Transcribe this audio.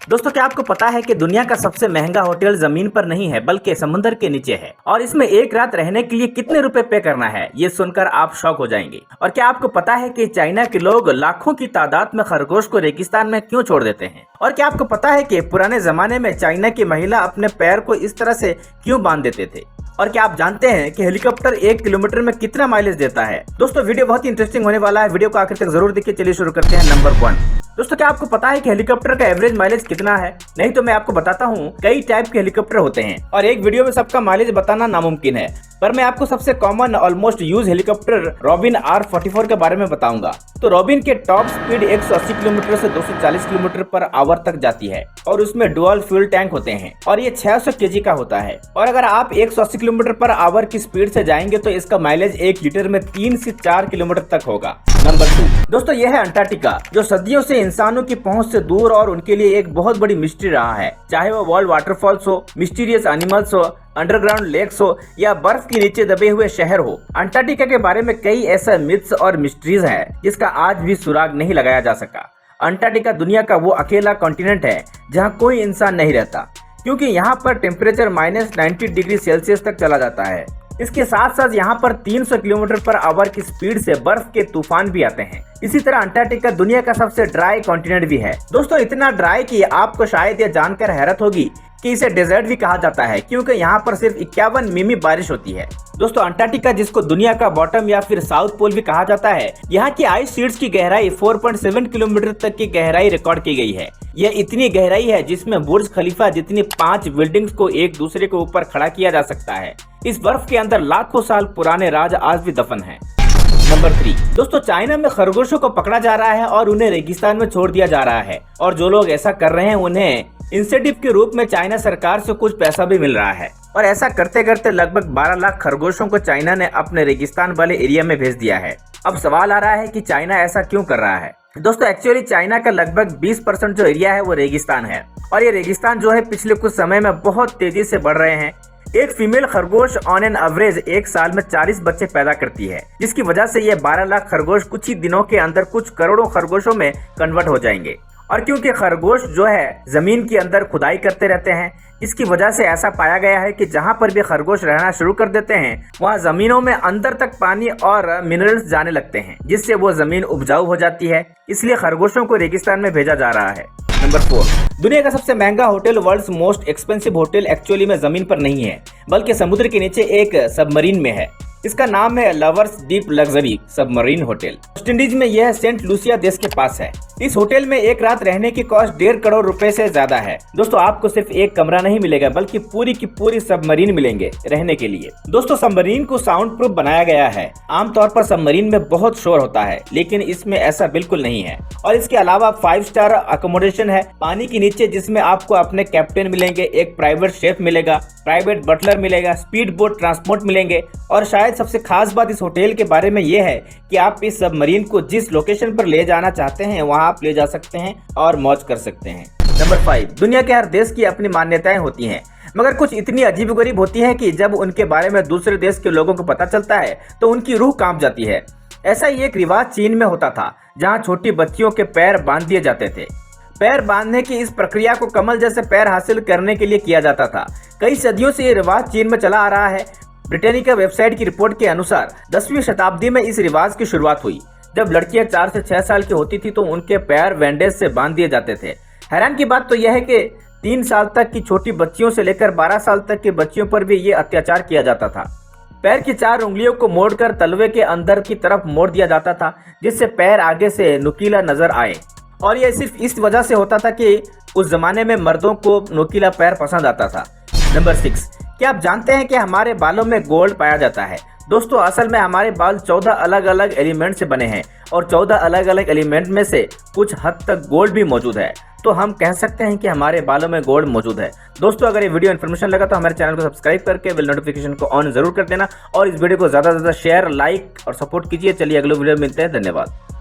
दोस्तों क्या आपको पता है कि दुनिया का सबसे महंगा होटल जमीन पर नहीं है बल्कि समुद्र के नीचे है और इसमें एक रात रहने के लिए कितने रुपए पे करना है ये सुनकर आप शॉक हो जाएंगे। और क्या आपको पता है कि चाइना के लोग लाखों की तादाद में खरगोश को रेगिस्तान में क्यों छोड़ देते हैं। और क्या आपको पता है कि पुराने जमाने में चाइना की महिला अपने पैर को इस तरह से क्यों बांध देते थे। और क्या आप जानते हैं कि हेलीकॉप्टर 1 किलोमीटर में कितना माइलेज देता है। दोस्तों वीडियो बहुत ही इंटरेस्टिंग होने वाला है, वीडियो को आखिर तक जरूर देखिए। चलिए शुरू करते हैं। नंबर 1, दोस्तों क्या आपको पता है कि हेलीकॉप्टर का एवरेज माइलेज कितना है? नहीं तो मैं आपको बताता हूँ। कई टाइप के हेलीकॉप्टर होते हैं और एक वीडियो में सबका माइलेज बताना नामुमकिन है, पर मैं आपको सबसे common almost use helicopter robin R44 के बारे में बताऊंगा। तो रॉबिन के टॉप स्पीड 180 किलोमीटर से 240 किलोमीटर पर आवर तक जाती है और उसमें डुअल फ्यूल टैंक होते हैं और ये 600 केजी का होता है। और अगर आप 180 किलोमीटर पर आवर की स्पीड से जाएंगे तो इसका माइलेज 1 लीटर में 3 से 4 किलोमीटर तक होगा। नंबर 2, दोस्तों यह है अंटार्कटिका, जो सदियों से इंसानों की पहुंच से दूर और उनके लिए एक बहुत बड़ी मिस्ट्री रहा है। चाहे वो वर्ल्ड वाटरफॉल्स हो, मिस्टीरियस एनिमल्स हो, अंडरग्राउंड लेक्स हो या बर्फ के नीचे दबे हुए शहर हो, अंटार्कटिका के बारे में कई ऐसे मिथ्स और मिस्ट्रीज हैं जिसका आज भी सुराग नहीं लगाया जा सका। अंटार्कटिका दुनिया का वो अकेला कॉन्टिनेंट है जहां कोई इंसान नहीं रहता, क्योंकि यहाँ पर टेम्परेचर -90 डिग्री सेल्सियस तक चला जाता है। इसके साथ साथ यहाँ पर 300 किलोमीटर पर आवर की स्पीड से बर्फ के तूफान भी आते हैं। इसी तरह अंटार्कटिका दुनिया का सबसे ड्राई कॉन्टिनेंट भी है। दोस्तों इतना ड्राई कि आपको शायद यह जानकर हैरत होगी कि इसे डेजर्ट भी कहा जाता है, क्योंकि यहाँ पर सिर्फ 51 मिमी बारिश होती है। दोस्तों अंटार्कटिका, जिसको दुनिया का बॉटम या फिर साउथ पोल भी कहा जाता है, यहाँ की आइस शीट्स की गहराई 4.7 किलोमीटर तक की गहराई रिकॉर्ड की गई है। यह इतनी गहराई है जिसमें बुर्ज खलीफा जितनी 5 बिल्डिंग्स को एक दूसरे के ऊपर खड़ा किया जा सकता है। इस बर्फ के अंदर लाखों साल पुराने राज आज भी दफन हैं। नंबर 3, दोस्तों चाइना में खरगोशों को पकड़ा जा रहा है और उन्हें रेगिस्तान में छोड़ दिया जा रहा है और जो लोग ऐसा कर रहे हैं उन्हें इंसेंटिव के रूप में चाइना सरकार से कुछ पैसा भी मिल रहा है। और ऐसा करते करते लगभग 12 लाख खरगोशों को चाइना ने अपने रेगिस्तान वाले एरिया में भेज दिया है। अब सवाल आ रहा है कि चाइना ऐसा क्यों कर रहा है। दोस्तों एक्चुअली चाइना का लगभग 20% जो एरिया है वो रेगिस्तान है और ये रेगिस्तान जो है पिछले कुछ समय में बहुत तेजी से बढ़ रहे हैं। एक फीमेल खरगोश ऑन एन एवरेज एक साल में 40 बच्चे पैदा करती है, जिसकी वजह से ये 12 लाख खरगोश कुछ ही दिनों के अंदर कुछ करोड़ों खरगोशों में कन्वर्ट हो जाएंगे। और क्योंकि खरगोश जो है जमीन के अंदर खुदाई करते रहते हैं, इसकी वजह से ऐसा पाया गया है कि जहां पर भी खरगोश रहना शुरू कर देते हैं वहां जमीनों में अंदर तक पानी और मिनरल्स जाने लगते हैं, जिससे वो जमीन उपजाऊ हो जाती है। इसलिए खरगोशों को रेगिस्तान में भेजा जा रहा है। नंबर 4, दुनिया का सबसे महंगा hotel, world's most expensive hotel actually में जमीन पर नहीं है बल्कि समुद्र के नीचे एक सबमरीन में है। इसका नाम है lovers deep luxury submarine hotel. West Indies में यह सेंट लूसिया देश के पास है। इस होटल में एक रात रहने की कॉस्ट 1.5 करोड़ रुपए से ज्यादा है। दोस्तों आपको सिर्फ एक कमरा नहीं मिलेगा बल्कि पूरी की पूरी सबमरीन मिलेंगे रहने के लिए। दोस्तों सबमरीन को साउंड प्रूफ बनाया गया है। आमतौर पर सबमरीन में बहुत शोर होता है, लेकिन इसमें ऐसा बिल्कुल नहीं है। और इसके अलावा 5 स्टार अकोमोडेशन है पानी के नीचे, जिसमें आपको अपने कैप्टन मिलेंगे, एक प्राइवेट शेफ मिलेगा, प्राइवेट बटलर मिलेगा, स्पीड बोट ट्रांसपोर्ट मिलेंगे। और शायद सबसे खास बात इस होटल के बारे में यह है कि आप इस सबमरीन को जिस लोकेशन पर ले जाना चाहते हैं वहां आप ले जा सकते हैं और मौज कर सकते हैं। नंबर 5, दुनिया के हर देश की अपनी मान्यताएं होती हैं, मगर कुछ इतनी अजीबोगरीब होती है कि जब उनके बारे में दूसरे देश के लोगों को पता चलता है तो उनकी रूह कांप जाती है। ऐसा ही एक रिवाज चीन में होता था, जहाँ छोटी बच्चियों के पैर बांध दिए जाते थे। पैर बांधने की इस प्रक्रिया को कमल जैसे पैर हासिल करने के लिए किया जाता था। कई सदियों से ये रिवाज चीन में चला आ रहा है। ब्रिटेनिका वेबसाइट की रिपोर्ट के अनुसार 10वीं शताब्दी में इस रिवाज की शुरुआत हुई। जब लड़कियां 4 से 6 साल की होती थी तो उनके पैर बैंडेज से बांध दिए जाते थे। हैरान की बात तो यह है कि 3 साल तक की छोटी बच्चियों से लेकर 12 साल तक की बच्चियों पर भी ये अत्याचार किया जाता था। पैर की 4 उंगलियों को मोड़कर तलवे के अंदर की तरफ मोड़ दिया जाता था, जिससे पैर आगे से नुकीला नजर आए। और यह सिर्फ इस वजह से होता था कि उस जमाने में मर्दों को नुकीला पैर पसंद आता था। नंबर 6, क्या आप जानते हैं कि हमारे बालों में गोल्ड पाया जाता है? दोस्तों असल में हमारे बाल 14 अलग अलग एलिमेंट से बने हैं और 14 अलग अलग एलिमेंट में से कुछ हद तक गोल्ड भी मौजूद है। तो हम कह सकते हैं कि हमारे बालों में गोल्ड मौजूद है। दोस्तों अगर ये वीडियो इन्फॉर्मेशन लगा तो हमारे चैनल को सब्सक्राइब करके बेल नोटिफिकेशन को ऑन जरूर कर देना और इस वीडियो को ज्यादा से ज्यादा शेयर, लाइक और सपोर्ट कीजिए। चलिए अगले वीडियो में मिलते हैं। धन्यवाद।